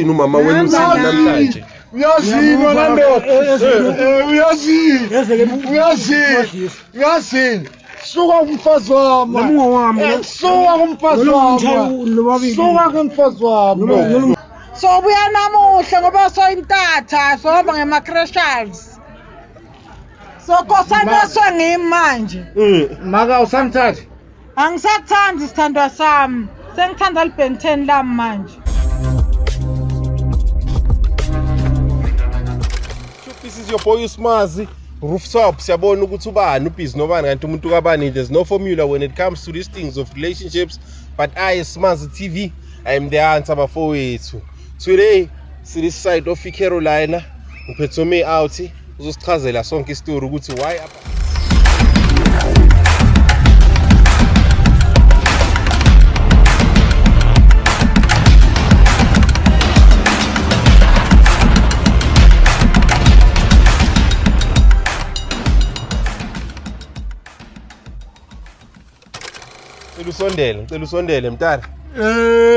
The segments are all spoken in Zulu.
umama wena uthini namhlanje? Uyazini Orlando. Uyazini. Suka kumfazi wami. Suka kumfazi wami. Suka kumfazi wami. So buya namuhla ngoba soyintatha sohamba ngema-crashers. So kosana songimi manje. Maka usamthatha. Angisakuthandi isithandwa sami. Sengithanda liBen 10 lami manje. This is your boy Smazi Rooftop. Siyabona ukuthi ubani ubhizi nobani kanti umuntu kabani. There's no formula when it comes to these things of relationships, but I Smazi TV, I am the answer bafowethu. Today see this side of Carolina uphethe me out uzosichazela sonke istory ukuthi why apha. Ngicela usondele mntana.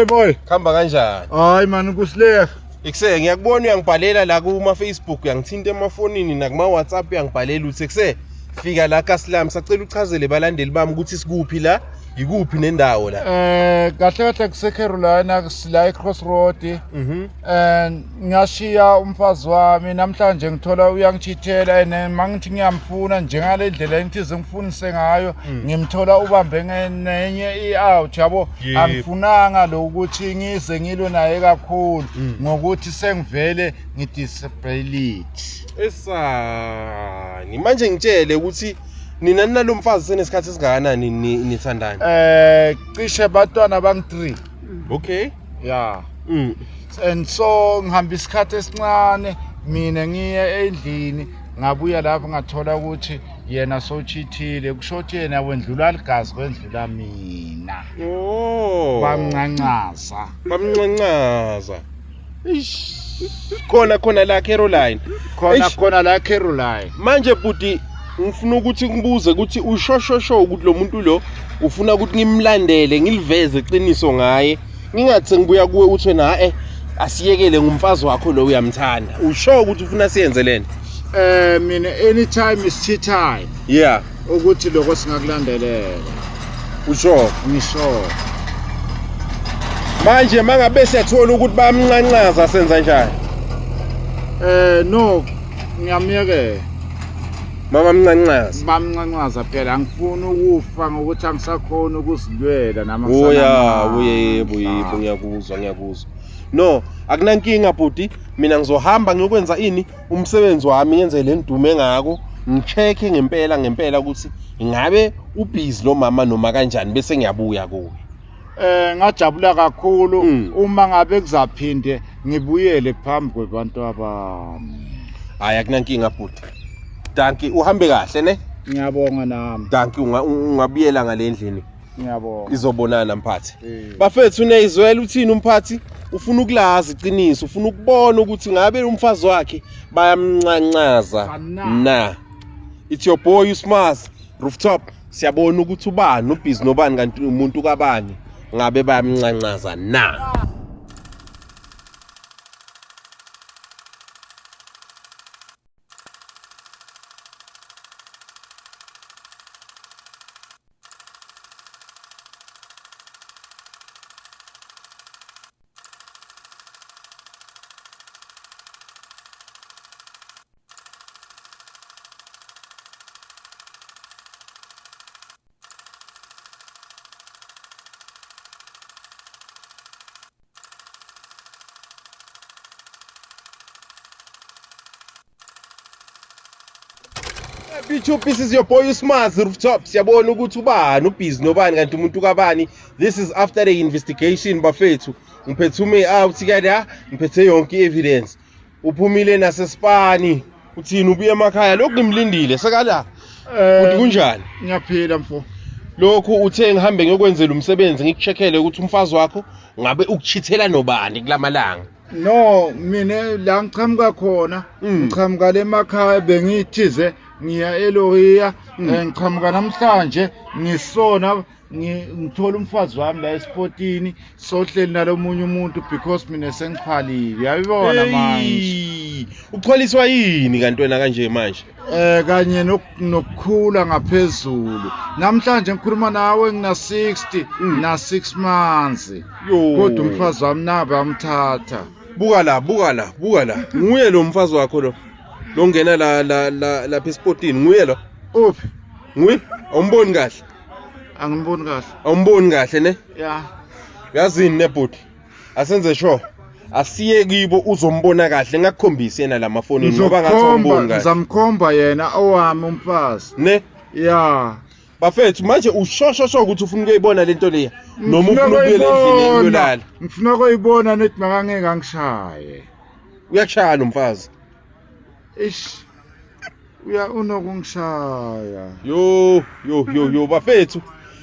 Boy. Khamba kanjani? Hayi man kusileya. Ekuse ngiyakubona uyangibhalela la kuma Facebook, uyangithinta emafonini nakuma WhatsApp uyangibhalela uthi ekuse fika la kaSlam sacela uchazele balandeli bami ukuthi sikuphi la, ikuphi nendawo la. Kahle kahle kuseCarolina sila eCrossroad. Ngiyashiya umfazi wami namhlanje ngithola uyangichithela ene mangithi ngiyamfuna njengale ndlela engithi ngifunise ngayo ngimthola ubambe ngenye i-out yabo. Angifunanga lo ukuthi ngize ngilwe naye kakhulu ngokuthi sengivele ngidisability. Esani manje ngitshele ukuthi nina nalomfazi senesikhathi esingakanani nithandana? Cishe batwana bang3. Okay. Yeah. And so ngihamba isikhathi esincane mina ngiye endlini ngabuya lapho ngathola ukuthi yena sochithile kushothi yena wendlula ligazi kwendlula mina. Bamncancaza. Khona la Caroline. Khona la Caroline. Manje buti ngifuna ukuthi ngibuze ukuthi ushoshosho ukuthi lo muntu lo ufuna ukuthi ngimlandele ngiliveze iqiniso ngaye. Ngingathi ngibuya kuwe uthi wena asiyekele ngumfazi wakho lo uyamthanda. Usho ukuthi ufuna siyenze lento? Mina anytime is tea time. Yeah. Ukuthi lokho singakulandelela. Usho? Ngisho. Manje mangabe siyathola ukuthi bayamncancaza senza njani? No, ngiyamyekela. Bamncancaza phela angifuni ukufa ngokuthi angisakhona ukuzilwela nama yebo ngiyakuzwa. No, akunankinga bhuti, mina ngizohamba ngiyokwenza ini umsebenzi wami ngenze le ndume ngako, ngicheke ngempela ukuthi ingabe ubhizi lo mama noma kanjani bese ngiyabuya kuwe. Ngajabula kakhulu uma ngabe kuzaphinde ngibuyele phambi kwabantu abami. Hayi akunankinga bhuti. Danki uhambe kahle ne? Ngiyabonga nami. Danki ungabuyela ngale ndlini. Ngiyabonga. Izobonana mphathi. Bafethu unezwela uthini umphathi? Ufuna ukulazi iqiniso, ufuna ukubona ukuthi ngabe umfazi wakhe bayamncancaza na. It's your boy Smazi Rooftop. Siyabona ukuthi ubani ubhizi nobani kanti umuntu kabani ngabe bayamncancaza na. This is your boy Smazi Rooftop. Siyabona ukuthi ubani ubhizi nobani kanti umuntu kabani. This is after the investigation bafethu. Ngiphethe ume out kada, ngiphethe yonke evidence. Uphumile nasesipani. Uthini ubuye emakhaya lokhu ngimlindile sekala. Uthi kunjani? Ngiyaphila mfo. Lokhu uthe ngihambe ngiyokwenzela umsebenzi ngikucheckele ukuthi umfazi wakho ngabe ukuchithela nobani kulamalanga. No, mina la ngichamuka khona, ngichamuka emakhaya bengithize ngiya eLohiya, ngichamuka namhlanje ngisona ngithola umfazi wami la esportini sohleli nalomunye umuntu because mina sengiphalile uyayibona manje ukholiswa yini kanti wena kanje manje kanye nokukhula ngaphezulu namhlanje ngikhuluma nawe ngina 60 na 6 months kodwa umfazi wami naba amthatha buka la nguye lo mfazi wakho lo ngena la esportini nguye lo uphi nguye awumboni kahle angiboni kahle ne ya yazini nebhuti asenze sure asiye kibo uzombona kahle ngakukhombisa yena lamafonini ngoba ngathi umboni kahle ngizamkhomba yena owami umfazi ne ya bafethu manje ushosho ukuthi ufuna ukuyibona lento leya noma ufuna ukuyela endlini yolala ngifuna ukuyibona nethi makangeke angishaye uyakushaya lo mfazi unokungishaya yo bafethu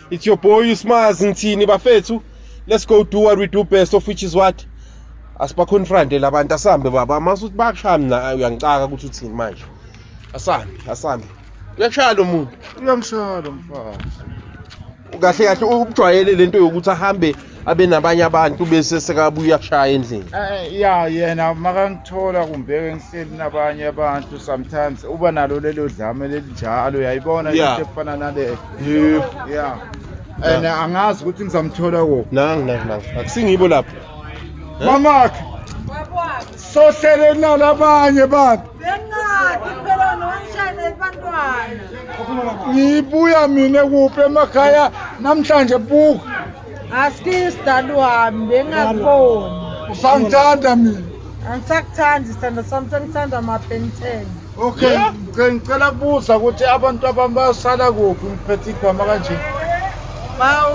it's your boy Smazi ngithini bafethu let's go do what we do best of which is what asiba confront labantu asambe baba masuthi bakushaya mina uyangicaka ukuthi uthini manje asambe uyakushaya lo muntu uyangishaya lo mfazi kahle ubujwayele lento yokuthi ahambe abe nabanye abantu bese sekabuya kushaya endlini ya yena makangithola kumbeke ngihleli nabanye abantu sometimes uba nalo lelo dlame lelijalo uyayibona into efana nale ya angazi ukuthi ngizamthola kuphi nangi akusingibo lapho mamakhe sohlele nalabanye bantu bengathi phela nowangishayela bantwana ngibuya mina kuphi emakhaya namhlanje buku asikisdali wami bengakuboni usangithanda mina angisakuthandi sithanda sami sengithanda ama-Ben10 okay ngicela kubuza ukuthi abantu abami bayosala kuphi ngiphethe igama kanje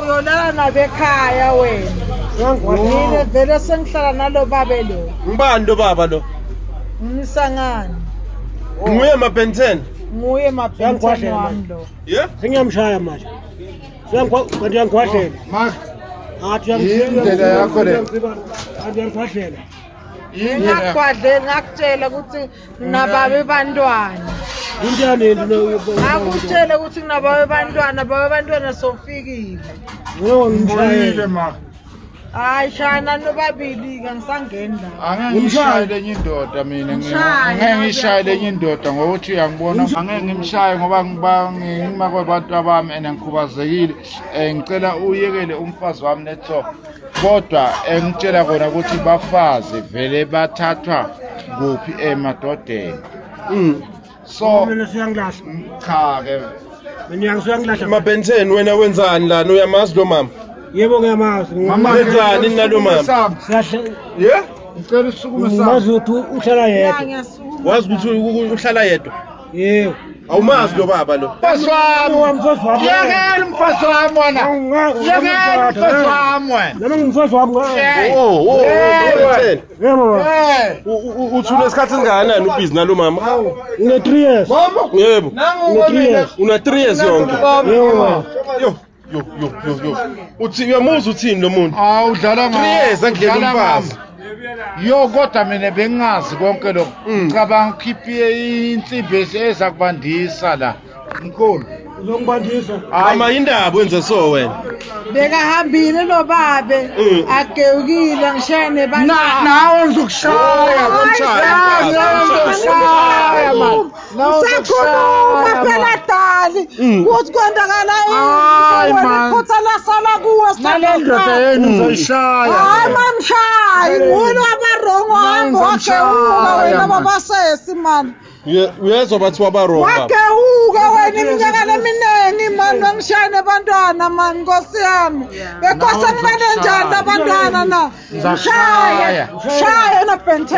uyolala nabekhaya wena yini vele sengihlala nalo babe lo ngibani lo baba lo umsangani nguye ama-Ben10 nguye ma-Ben10 wami lo sengiyamshaya manje sengiyangihwahlela indlela yakho le ngiyangihwahlela ngakwadleli ngakutshela ukuthi nginababe bantwana ngakutshela ukuthi nginababe bantwana sofikile ngibonile ma hayi shana nobabili-ke ngisangeni la angeke ngishaye lenye indoda mina angeke ngishaye lenye indoda ngokuthi uyangibona angeke ngimshaye ngoba ngima kwabantu abami and ngikhubazekile ngicela uyekele umfazi wami netho kodwa ngitshela kona ukuthi bafazi vele bathathwa kuphi emadodeni so mina siyangilahla cha ke ngiyangilahla ama-Ben10 wena wenzani lana uyamazi lo mama yebo ngiyamazi wenzani nalo mama ngicela usukume mazi ukuthi uhlala yedwa wazi ukuthi uhlala yedwa yebo awumazi lo baba lo mfazi wami yakela umfazi wami wena yakela umfazi wami wena noma ngimfazi wami uthi unesikhathi singakanani ubhizi nalo mama une 3 years yebo una 3 years yonke yebo yo uthi uyamuzwa uthini lo muntu udlala 3 years angiyela umfazi yo kodwa mina bengazi konke lokho ngicabanga ukhiphe insimbi ezakubandisa la inkulu uzongibandisa ama indaba wenze so wena bekahambile lo babe agewukile ngishaya nebantwana nawe ngizokushaya usakhuluma phela dali ukuthi kwendakala iphutha lasala kuwe nalendlela yenu ngizoyishaya hayi mamshayi ngulo abarongo hambe wagewuka wena babasesi mani uyezwa bathi wabaronga wagewuka wena iminyaka leminingi mani wangishaya nebantwana mani nkosi yami bekose ngibane njani abantwana na shaye na-Ben10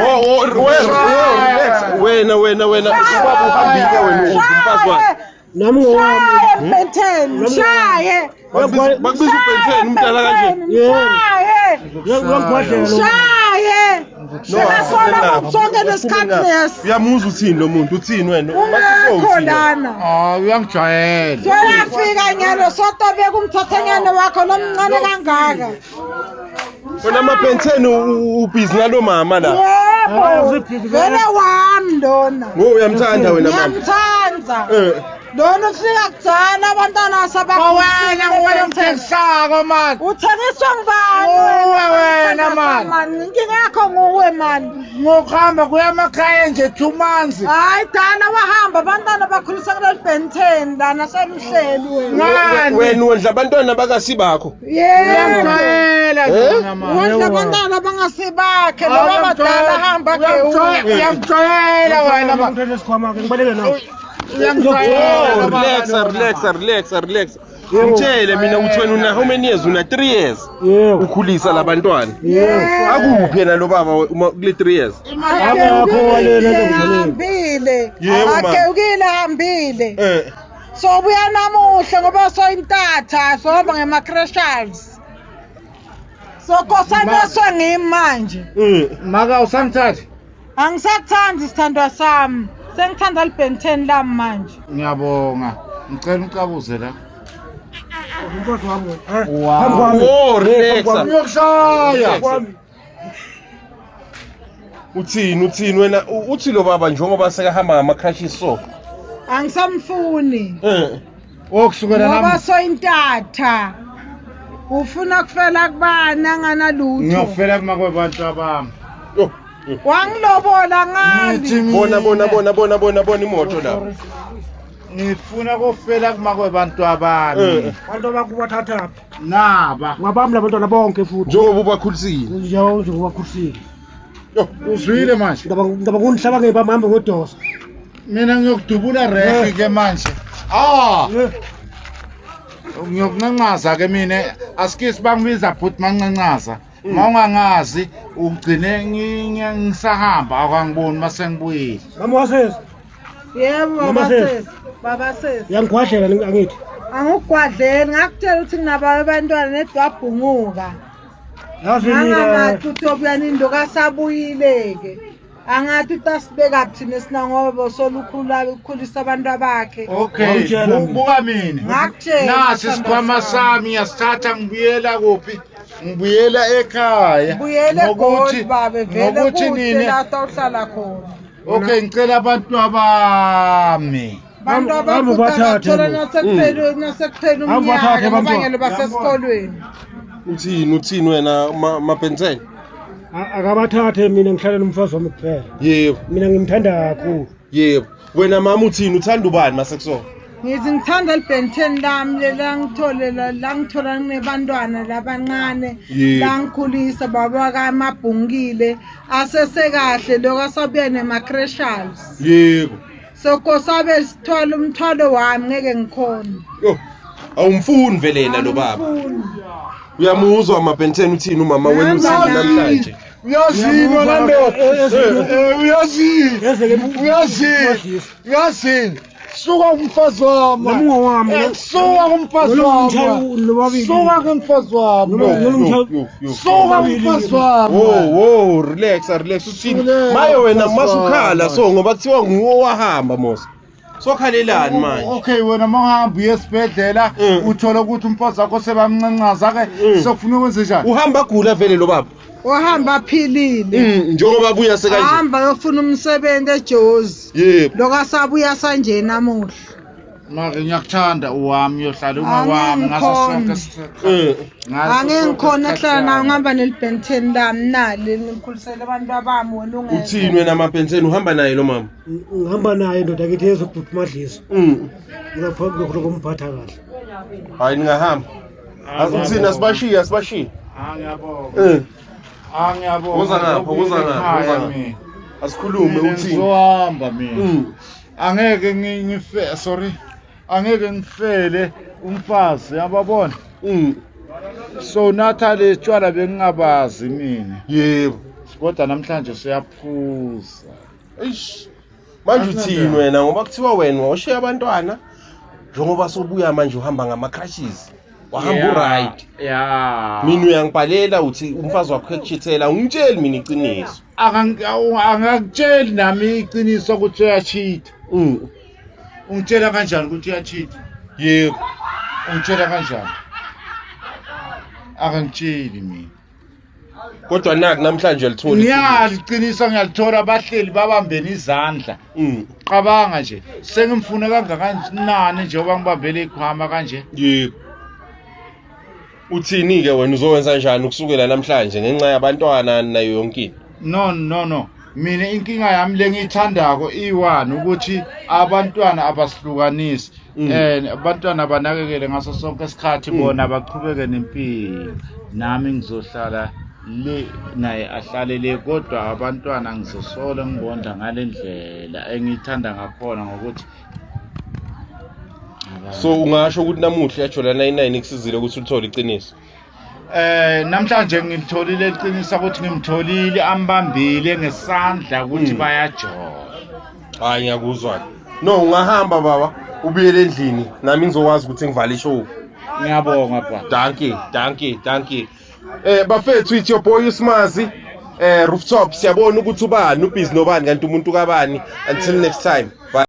wena ubaba uhambile wena umfazi wakhe nami ngowami Ben10 shaye bakubiza u-Ben10 umdala kanje shaye sekasola konke lesikhathi lesi uyamuzwa uthini lo muntu uthini wena kholana uyangijwayela seyafika nyalo sotobeka umthathanyana wakho lomncane kangaka wena ama-Ben10 ubhizi nalo mama la yebo vele wami lona uyamthanda wena mama ngiyamthanda lona ufika kudzala abantwana wena mthengisako mani uthengiswa ngubani wena mani inkinga yakho nguwe mani ngokuhamba kuya emakhaya nje 2 months hayi dala wahamba abantwana bakhulisa kuleli Ben10 lana semhleli wena wondla abantwana bakasibakho uyamjwayela wondla abantwana bangasibakhe loba badala hamba ke uyamjwayela wena mani relax. Ngitshele mina uthi wena una how many years? Una 3 years. Ukhulisa labantwana. Akuphi yena lo baba kule 3 years? Hambile. Akhe hambile. So buya namuhla ngoba so intatha sohamba ngema-crashers. So kosanaswe ngimi manje. Maka usangithatha? Angisakuthandi sithandwa sami. Sengithanda liBen10 lami manje. Ngiyabonga. Ngicela ucabuze la. Relax. Uyokushaya. Uthini wena uthi lo baba njengoba sekahamba ngama-crashes so? Angisamfuni. Okusukela nami. Ngoba so intatha. Ufuna kufela kubani anganalutho. Ngiyofela kumakwebantu abami. Wangilobola ngani? Bona imoto la. Ngifuna kufela kumakwebantu abami. Bantu bakubathatha Naba. ngabami labantwana bonke futhi Njengoba ubakhulisile. njengoba ngibakhulisile Uzwile manje. ngaba kunhlaba ngebamhambe ngodosa Mina ngiyokudubula refi ke manje. Ngiyokunqanqaza ke mina asikisi bangibiza bhuti manqanqaza. Mawungangazi ugcine ngisahamba akangiboni mase ngibuyile. mama wasesi Yebo baba sesi. yangikhwahlela angithi Angukugwadleli ngakutshela ukuthi nginabayo abantwana nedwabhunguka. yazi Angathi uThobiyani indo kasabuyileke. Angathi utasibeka thina sina ngoba solukhula ukukhulisa abantu bakhe. Okay, buka mina. Ngakutshela. Nasi isikhwama sami ngiyasithatha ngibuyela kuphi? Ngibuyela ekhaya. Buyele Ngokuthi baba vele ngokuthi kuhle nini? lapha uhlala khona. Okay, ngicela abantu abami. Bantu Hamba ubathathe abakuthole bo. nasekuphela Hamba umnyaka ubathathe ngoba bantwana. ngelo basesikolweni. Uthini wena maBen10? akabathathe mina ngihlale nomfazi wami kuphela Yebo. mina ngimthanda kakhulu Yebo. Wena mama uthini uthanda ubani masekuso? Ngithi ngithanda liBen10 lami la ngithola nginebantwana labancane la ngikhulisa baba kaMabhungile asesekahle lokho asabuye nema-crashers. Yebo. Sokosabe sithola umthwalo wami ngeke ngikhona. Awumfuni vele yena lo baba. Uyamuzwa maBen10 uthini umama wena uthini namhlanje? Uyazini wena uyazini suka kumfazi wami namungo wami suka kumfazi wami suka kumfazi wami suka kumfazi wami Relax uthini maye wena masukhala so ngoba kuthiwa nguwo wahamba mos sokhalelani manje. Okay wena mawuhamba uye esibhedlela uthola ukuthi umfazi wakho sebamncancaza ke sokufuna ukwenze njani? Uhamba gula vele lo baba. Uhamba aphilile. Njengoba buya sekanje. Hamba yofuna umsebenzi eJozi. Yebo. Lokasabuya sanje namuhla. Manje ngiyakuthanda uwami uyohlala wami ngaso sonke isikhathi. Angengikhona ehlala nawe ngihamba neliBen10 lami nali ngikhulisela abantu abami wena ungeke. Uthini wena maBen10 uhamba naye lo mama? ngihamba naye ndoda kithi ezobhuti madliso ngaphambi kokumphatha kahle Hayi ningahamba. Uthini asibashiya Ngiyabonga. Ngiyabonga. Uza ngapha. Asikhulume uthini. Ngizohamba mina. Angeke angeke ngifele umfazi yababona. So natha le tshwala bengingabazi mina. Yebo. Kodwa namhlanje siyaphuza. Eish. Manje uthini wena ngoba kuthiwa wena washiya abantwana njengoba sobuya manje uhamba ngama-crashes. Wahamba uright. Mina uyangibhalela uthi umfazi wakho ekuchithela ungitsheli mina iqiniso. Angakutsheli nami iqiniso ukuthi uyachitha. Ungitshela kanjani ukuthi uyachitha? kodwa naku namhlanje lithola ngiyaliqinisa ngiyalithola abahleli babambene izandla qabanga nje sengimfune kangakanani njengoba ngibambele ikhwama kanje. yebo uthini ke wena uzowenza njani ukusukela namhlanje ngenxa yabantwana nayo yonke into? No mina inkinga yami lengiyithandako iwani ukuthi abantwana abasihlukanisi abantwana abanakekele ngaso sonke isikhathi bona baqhubeke nempilo nami ngizohlala le naye ahlale le kodwa abantwana ngizosola ngibonda ngalendlela engiyithanda ngakhona ngokuthi so ungasho ukuthi namuhla yajola 99 ikusizile ukuthi uthole iqiniso? Namhlanje ngilitholile iqiniso ukuthi ngimtholile ambambile ngesandla ukuthi bayajola. Hayi ngiyakuzwa. No ungahamba baba ubuyele endlini nami ngizokwazi ukuthi ngivale ishow. Ngiyabonga baba. Thank you. Bafethu it's your boy uSmazi. Rooftop siyabona ukuthi ubani ubhizi nobani kanti umuntu kabani. Until next time. Bye.